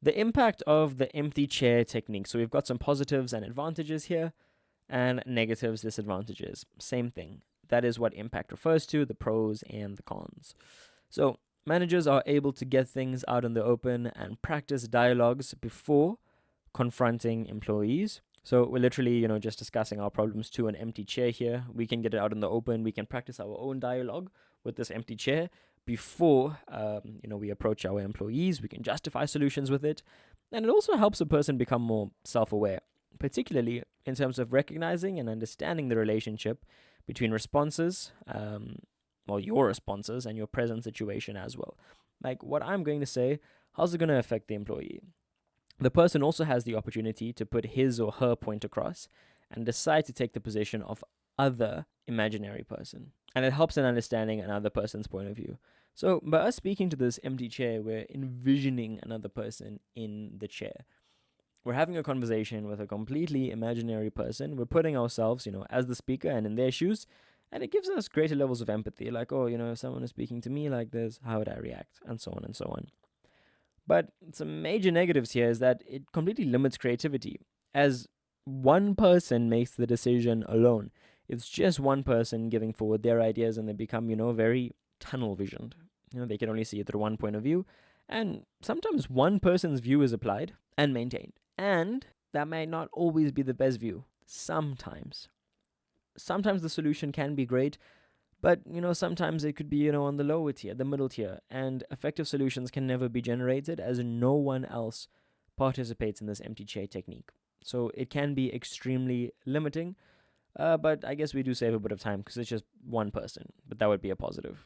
The impact of the empty chair technique. So we've got some positives and advantages here, and negatives, disadvantages. Same thing. That is what impact refers to, the pros and the cons. So managers are able to get things out in the open and practice dialogues before confronting employees. So we're literally, just discussing our problems to an empty chair here. We can get it out in the open. We can practice our own dialogue with this empty chair before, we approach our employees. We can justify solutions with it. And it also helps a person become more self-aware, particularly in terms of recognizing and understanding the relationship between responses, your responses and your present situation as well. Like what I'm going to say, how's it going to affect the employee? The person also has the opportunity to put his or her point across and decide to take the position of other imaginary person. And it helps in understanding another person's point of view. So by us speaking to this empty chair, we're envisioning another person in the chair. We're having a conversation with a completely imaginary person. We're putting ourselves, as the speaker and in their shoes. And it gives us greater levels of empathy. Like, if someone is speaking to me like this, how would I react? And so on and so on. But some major negatives here is that it completely limits creativity, as one person makes the decision alone. It's just one person giving forward their ideas, and they become, very tunnel visioned. They can only see it through one point of view, and sometimes one person's view is applied and maintained, and that may not always be the best view. Sometimes the solution can be great, but, sometimes it could be, on the lower tier, the middle tier, and effective solutions can never be generated as no one else participates in this empty chair technique. So it can be extremely limiting, but I guess we do save a bit of time because it's just one person, but that would be a positive.